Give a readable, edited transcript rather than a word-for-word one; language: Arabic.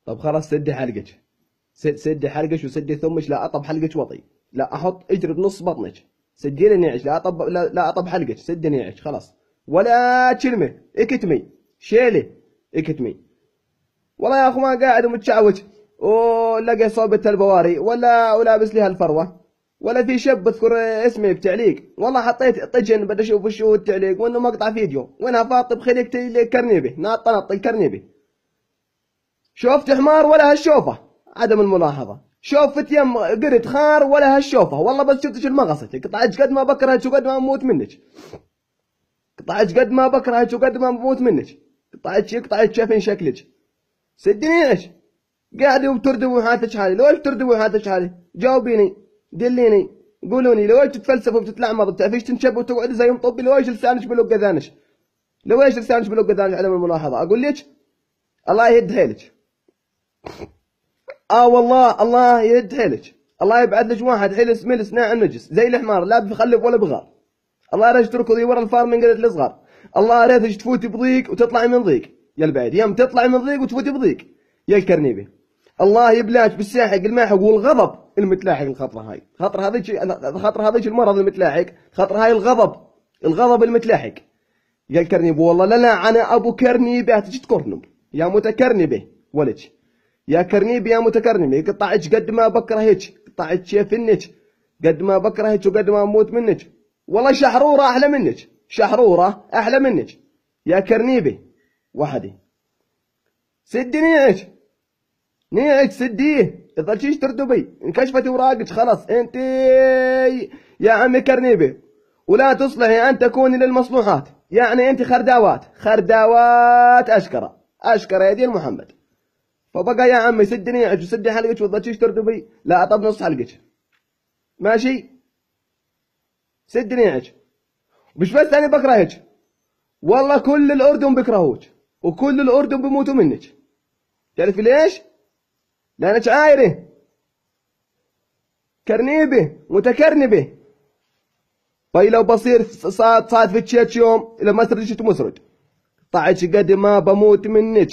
طب خلاص سدي حلقك، سدي حلقك وسدي ثمك، لا اطب حلقك وطي، لا احط اجري بنص بطنك، سدي لي نيعك، لا اطب حلقك، سدي نيعك خلاص، ولا كلمه، اكتمي شيلي اكتمي. والله يا اخو ما قاعد ومتشعوج ولقى صوبة البواري ولا لابس لي هالفروه، ولا في شب اذكر اسمي بتعليق، والله حطيت طجن بدي اشوف وشو التعليق، وانه مقطع فيديو وينها فاطب خليك الكرنيبي ناط الكرنيبي. شوفت حمار ولا هالشوفه، عدم الملاحظه، شوفت يم قرد خار ولا هالشوفه، والله بس شفتك المغصه، قطعت قد ما بكرهك وقد ما اموت منك، قطعت قد ما بكرهك وقد ما اموت منك، قطعت شافين شكلك. سدني ايش؟ قاعد وتردوا حالتك حالي، لو تردوا حالتك حالي؟ جاوبيني، دليني، قولوني لو تتفلسف وتتلعمض بتعرفيش تنشب وتقعد زي مطبي، لو ايش لسانك بلوق اذانك؟ لو ايش لسانك بلوق اذانك عدم الملاحظه، اقول لك الله يهد حيلك. والله الله يهد حيلك، الله يبعد لك واحد حلس ملس ناعم نجس زي الحمار لا بيخلف ولا بغار. الله ريت تركضي ورا الفار من قلة الصغار، الله ريتك تفوتي بضيق وتطلعي من ضيق يا البعيد، يم تطلعي من ضيق وتفوتي بضيق يا الكرنيبي. الله يبلاك بالساحق الماحق والغضب المتلاحق، الخطره هاي خطر هذيك المرض المتلاحق، خطر هاي الغضب المتلاحق يا الكرنيبي. والله لا انا ابو كرنيبي تجي تكرنب يا متكرنبه ولج، يا كرنيبي يا متكرنبه، قطعك قد ما بكرهك، قطعك شيفنك قد ما بكرهك وقد ما اموت منك. والله شحروره احلى منك، شحروره احلى منك يا كرنيبي. وحدي سدي نيعك سديه، تظلشيش تردبي، انكشفت اوراقك خلاص انت يا عمي كرنيبي، ولا تصلحي ان تكوني للمصلوحات، يعني انت خرداوات اشكره يا دين محمد. فبقى يا عمي سدي نيعك وسدي حلقك وتظلشيش تردبي، لا اطب نص حلقك ماشي، سدي نيعك. مش بس انا بكرهك، والله كل الاردن بيكرهوك وكل الاردن بيموتوا منك. تعرفي ليش؟ لانك عايره كرنيبه متكرنبه. طيب لو بصير صاد في تشيت يوم لما ترجع مسرد طعك قد ما بموت منك.